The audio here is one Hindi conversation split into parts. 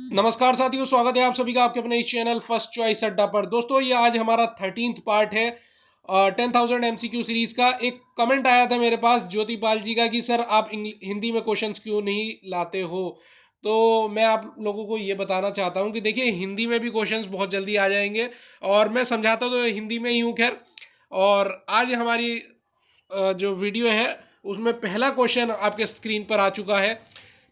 नमस्कार साथियों, स्वागत है आप सभी का आपके अपने इस चैनल फर्स्ट चॉइस अड्डा पर। दोस्तों, ये आज हमारा 13th पार्ट है 10,000 एमसीक्यू सीरीज का। एक कमेंट आया था मेरे पास ज्योतिपाल जी का कि सर आप हिंदी में क्वेश्चंस क्यों नहीं लाते हो। तो मैं आप लोगों को ये बताना चाहता हूँ कि देखिए, हिंदी में भी क्वेश्चंस बहुत जल्दी आ जाएंगे और मैं समझाता तो हिंदी में ही हूँ। खैर, और आज हमारी जो वीडियो है उसमें पहला क्वेश्चन आपके स्क्रीन पर आ चुका है।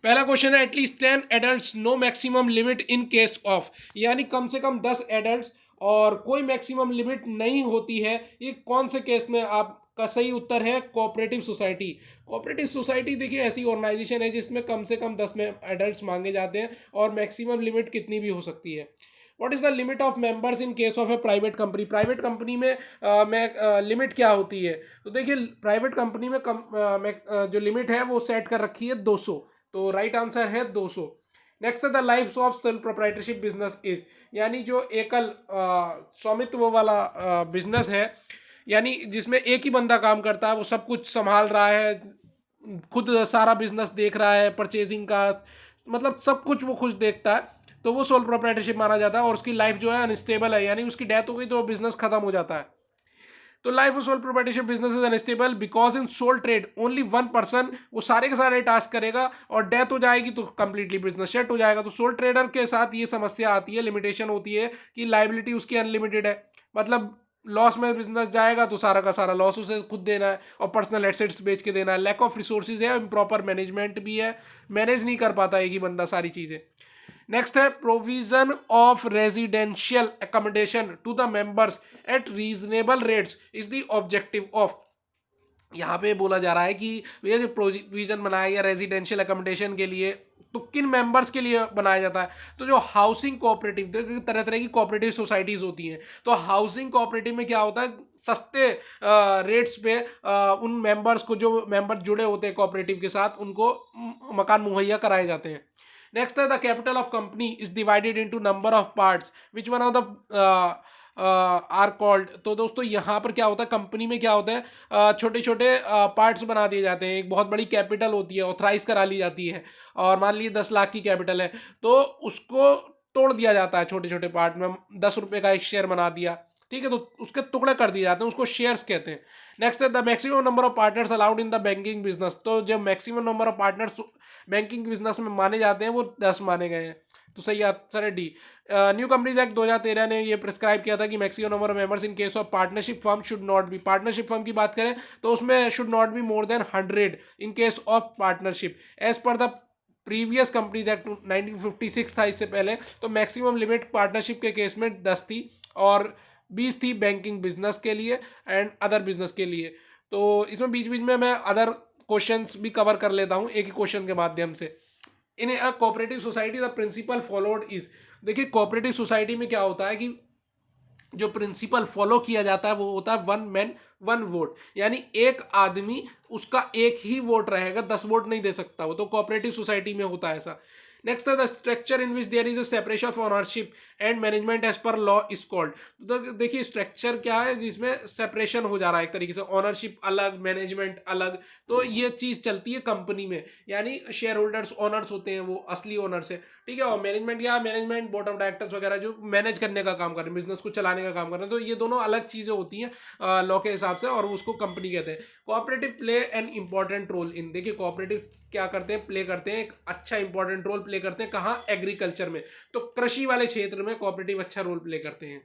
पहला क्वेश्चन है, at least 10 adults, no maximum limit in case of. यानी कम से कम 10 एडल्ट्स और कोई मैक्सिमम लिमिट नहीं होती है। ये कौन से केस में? आपका सही उत्तर है कोऑपरेटिव सोसाइटी। कोऑपरेटिव सोसाइटी देखिए ऐसी ऑर्गेनाइजेशन है जिसमें कम से कम 10 में एडल्ट्स मांगे जाते हैं और मैक्सिमम लिमिट कितनी भी हो सकती है। What is the limit of members in case of A private company? Private company में लिमिट क्या होती है? तो देखिए, प्राइवेट कंपनी में जो लिमिट है वो सेट कर रखी है 200। तो राइट आंसर है 200। नेक्स्ट है, the life of self proprietorship business is. यानी जो एकल स्वामित्व वाला बिजनेस है, यानी जिसमें एक ही बंदा काम करता है, वो सब कुछ संभाल रहा है, खुद सारा बिजनेस देख रहा है, परचेजिंग का मतलब सब कुछ वो खुद देखता है, तो वो सोल प्रोप्राइटरशिप माना जाता है। और उसकी लाइफ जो है अनस्टेबल है, यानी उसकी डेथ हो गई तो बिजनेस खत्म हो जाता है। तो life of sole proprietorship business is unstable because in sole trade only one person वो सारे के सारे टास्क करेगा और डेथ हो जाएगी तो कंप्लीटली बिजनेस सेट हो जाएगा। तो सोल ट्रेडर के साथ ये समस्या आती है, लिमिटेशन होती है कि लाइबिलिटी उसकी अनलिमिटेड है। मतलब लॉस में बिजनेस जाएगा तो सारा का सारा लॉस उसे खुद देना है और पर्सनल एसेट्स बेच के देना है। लैक ऑफ रिसोर्सेज है, इम्प्रॉपर मैनेजमेंट भी है, मैनेज नहीं कर पाता एक ही बंदा सारी चीजें। नेक्स्ट है, provision of residential accommodation to the members at reasonable rates is the objective of. यहाँ पे बोला जा रहा है कि ये जो प्रोविजन बनाया गया रेजिडेंशियल अकोमोडेशन के लिए, तो किन मेंबर्स के लिए बनाया जाता है? तो जो हाउसिंग कोऑपरेटिव, तरह तरह की कोऑपरेटिव सोसाइटीज होती हैं, तो हाउसिंग कोऑपरेटिव में क्या होता है, सस्ते रेट्स पे उन मेंबर्स को, जो मेंबर जुड़े होते हैं कोऑपरेटिव के साथ, उनको मकान मुहैया कराए जाते हैं। नेक्स्ट है, the capital of company is divided into number of parts which one of the are called. तो दोस्तों, यहाँ पर क्या होता है, कंपनी में क्या होता है, छोटे छोटे पार्ट्स बना दिए जाते हैं। एक बहुत बड़ी कैपिटल होती है, ऑथराइज करा ली जाती है, और मान लीजिए 10 लाख की कैपिटल है, तो उसको तोड़ दिया जाता है छोटे छोटे पार्ट में। 10 रुपए का एक शेयर बना दिया, ठीक है, तो उसके टुकड़े कर दिए जाते हैं, उसको शेयर्स कहते हैं। नेक्स्ट है, the maximum number of partners allowed in the banking business. तो जो maximum number of partners banking business में माने जाते हैं वो 10 माने गए हैं। तो सही आंसर है डी। न्यू कंपनीज एक्ट 2013 ने ये प्रिस्क्राइब किया था कि maximum number of members in case of partnership firm should not be, partnership firm की बात करें तो उसमें should not be more than 100 in case of partnership as per the previous companies act 1956 था इससे पहले। तो मैक्सिमम लिमिट पार्टनरशिप के केस में 10 थी और 20 थी बैंकिंग बिजनेस के लिए एंड अदर बिजनेस के लिए। तो इसमें बीच बीच में मैं अदर क्वेश्चंस भी कवर कर लेता हूँ एक ही क्वेश्चन के माध्यम से। In a cooperative society the principle followed is. देखिए, कोऑपरेटिव सोसाइटी में क्या होता है कि जो प्रिंसिपल फॉलो किया जाता है वो होता है वन मैन वन वोट। यानी एक आदमी, उसका एक ही वोट रहेगा, 10 वोट नहीं दे सकता वो। तो कोऑपरेटिव सोसाइटी में होता है ऐसा। नेक्स्ट है, the structure in which there is a separation of ownership and management as per law is called. तो देखिए, स्ट्रक्चर क्या है जिसमें सेपरेशन हो जा रहा है एक तरीके से, ओनरशिप अलग, मैनेजमेंट अलग। तो ये चीज चलती है कंपनी में, यानी शेयर होल्डर्स ओनर्स होते हैं, वो असली ओनर्स है, ठीक है। और मैनेजमेंट क्या, मैनेजमेंट बोर्ड ऑफ डायरेक्टर्स वगैरह जो मैनेज करने का काम कर रहे हैं, बिजनेस को चलाने का काम कर रहे हैं। तो ये दोनों अलग चीजें होती हैं लॉ के हिसाब से, और उसको कंपनी कहते हैं। Cooperative play an important role in. देखिए, कोऑपरेटिव क्या करते हैं, प्ले करते हैं एक अच्छा इंपॉर्टेंट रोल प्ले करते हैं। कहाँ? एग्रीकल्चर में। तो कृषि वाले क्षेत्र में कोऑपरेटिव अच्छा रोल प्ले करते हैं।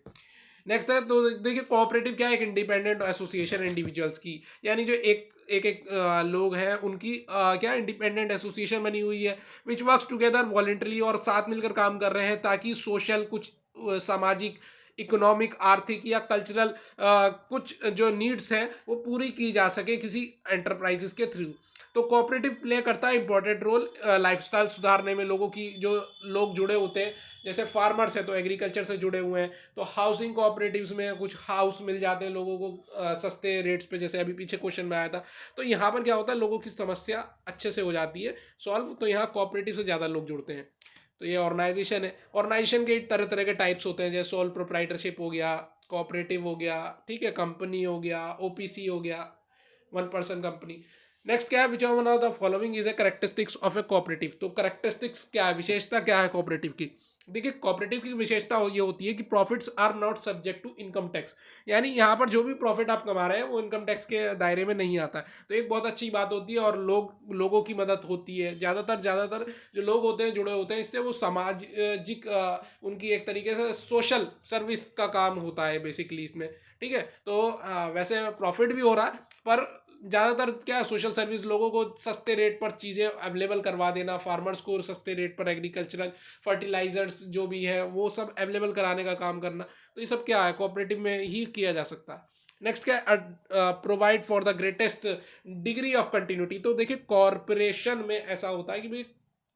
नेक्स्ट है, तो देखिए कोऑपरेटिव क्या है, एक इंडिपेंडेंट एसोसिएशन इंडिविजुअल्स की, यानी जो एक एक एक लोग हैं उनकी क्या इंडिपेंडेंट एसोसिएशन बनी हुई है, विच वर्क्स टुगेदर वॉलेंटरली, और साथ मिलकर काम कर रहे हैं ताकि सोशल कुछ सामाजिक, इकोनॉमिक, आर्थिक या कल्चरल कुछ जो नीड्स हैं वो पूरी की जा सके किसी एंटरप्राइजेस के थ्रू। तो कोऑपरेटिव प्ले करता है इंपॉर्टेंट रोल लाइफस्टाइल सुधारने में। लोगों की, जो लोग जुड़े होते हैं, जैसे फार्मर्स है तो एग्रीकल्चर से जुड़े हुए हैं, तो हाउसिंग कोऑपरेटिव्स में कुछ हाउस मिल जाते हैं लोगों को सस्ते रेट्स पे, जैसे अभी पीछे क्वेश्चन में आया था। तो यहाँ पर क्या होता है, लोगों की समस्या अच्छे से हो जाती है सॉल्व। तो यहाँ कोऑपरेटिव से ज़्यादा लोग जुड़ते हैं। तो ये ऑर्गेनाइजेशन है। ऑर्गेनाइजेशन के तरह तरह के टाइप्स होते हैं, जैसे सोल प्रोप्राइटरशिप हो गया, कोऑपरेटिव हो गया, ठीक है, कंपनी हो गया, ओपीसी हो गया, वन पर्सन कंपनी। नेक्स्ट क्या है, विच one of the following is a characteristics of A cooperative. तो करेक्टरिस्टिक्स क्या है, विशेषता क्या है कोऑपरेटिव की। देखिए कोऑपरेटिव की विशेषता ये होती है कि profits are not subject to income tax, यानी यहाँ पर जो भी प्रॉफिट आप कमा रहे हैं वो इनकम टैक्स के दायरे में नहीं आता है। तो एक बहुत अच्छी बात होती है, और लोगों की मदद होती है। ज़्यादातर जो लोग होते हैं जुड़े होते हैं इससे, वो सामाजिक उनकी एक तरीके से सोशल सर्विस का काम होता है बेसिकली इसमें। ठीक है, तो वैसे प्रॉफिट भी हो रहा है, पर ज़्यादातर क्या सोशल सर्विस, लोगों को सस्ते रेट पर चीज़ें अवेलेबल करवा देना, फार्मर्स को सस्ते रेट पर एग्रीकल्चरल फर्टिलाइजर्स जो भी है वो सब अवेलेबल कराने का काम करना। तो ये सब क्या है, कोऑपरेटिव में ही किया जा सकता है। नेक्स्ट क्या है, provide for the greatest degree of continuity. तो देखिए कॉरपोरेशन में ऐसा होता है कि भाई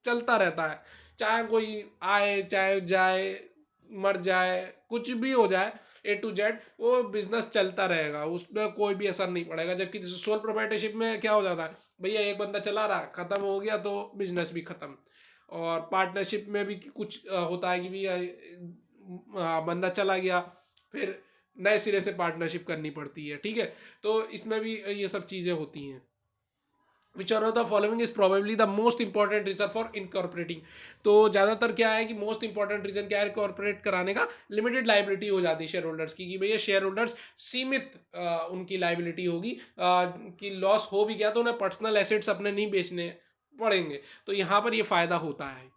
चलता रहता है, चाहे कोई आए चाहे जाए, मर जाए, कुछ भी हो जाए, A to Z वो बिजनेस चलता रहेगा, उसमें कोई भी असर नहीं पड़ेगा। जबकि सोल प्रोप्राइटरशिप में क्या हो जाता है, भैया एक बंदा चला रहा, खत्म हो गया तो बिजनेस भी खत्म। और पार्टनरशिप में भी कुछ होता है कि भैया बंदा चला गया, फिर नए सिरे से पार्टनरशिप करनी पड़ती है। ठीक है, तो इसमें भी ये सब चीज़ें होती हैं। Which are of the following is probably the most important reason for incorporating. तो ज़्यादातर क्या है कि मोस्ट इंपॉर्टेंट रीजन क्या है कॉर्पोरेट कराने का, लिमिटेड लाइबिलिटी हो जाती है शेयर होल्डर्स की, कि भैया शेयर होल्डर्स सीमित उनकी लाइबिलिटी होगी, कि लॉस हो भी गया तो उन्हें पर्सनल एसेट्स अपने नहीं बेचने पड़ेंगे। तो यहाँ पर ये फायदा होता है।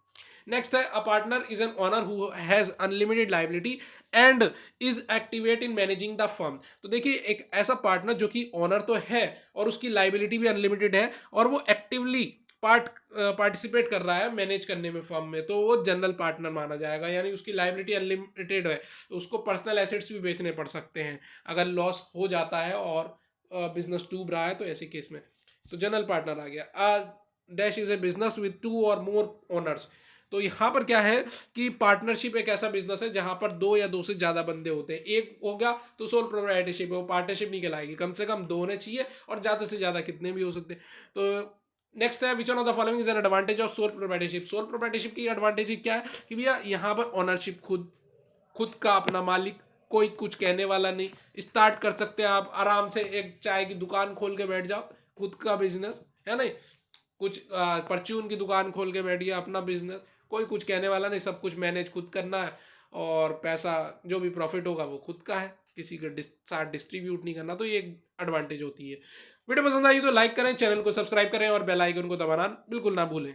नेक्स्ट है, a partner is an owner who has unlimited liability and is activate in managing the firm. तो देखिए एक ऐसा पार्टनर जो कि ओनर तो है और उसकी लाइबिलिटी भी अनलिमिटेड है, और वो एक्टिवली पार्टिसिपेट कर रहा है मैनेज करने में फर्म में, तो वो जनरल पार्टनर माना जाएगा। यानी उसकी लाइबिलिटी अनलिमिटेड है, उसको पर्सनल एसेट्स भी बेचने पड़ सकते हैं अगर लॉस हो जाता है और बिजनेस डूब रहा है, तो ऐसे केस में तो जनरल पार्टनर आ गया। Dash is a business with 2 और मोर ओनर्स। तो यहाँ पर क्या है कि पार्टनरशिप एक ऐसा बिजनेस है जहां पर 2 या 2 से ज्यादा बंदे होते हैं। एक हो गया तो सोल प्रोप्राइटरशिप है, वो पार्टनरशिप नहीं कहलाएगी, कम से कम 2 होने चाहिए, और ज्यादा से ज्यादा कितने भी हो सकते हैं। तो नेक्स्ट है, विच one of the following is an advantage of sole proprietorship. Sole proprietorship की एडवांटेज क्या है कि भैया यहाँ पर ओनरशिप खुद खुद का अपना मालिक, कोई कुछ कहने वाला नहीं। स्टार्ट कर सकते हैं आप आराम से, एक चाय की दुकान खोल के बैठ जाओ, खुद का बिजनेस है नहीं, कुछ परचून की दुकान खोल के बैठ गया, अपना बिजनेस, कोई कुछ कहने वाला नहीं, सब कुछ मैनेज खुद करना है, और पैसा जो भी प्रॉफिट होगा वो खुद का है, किसी के साथ डिस्ट्रीब्यूट नहीं करना। तो ये एक एडवांटेज होती है। वीडियो पसंद आई तो लाइक करें, चैनल को सब्सक्राइब करें और बेल आइकन को दबाना बिल्कुल ना भूलें।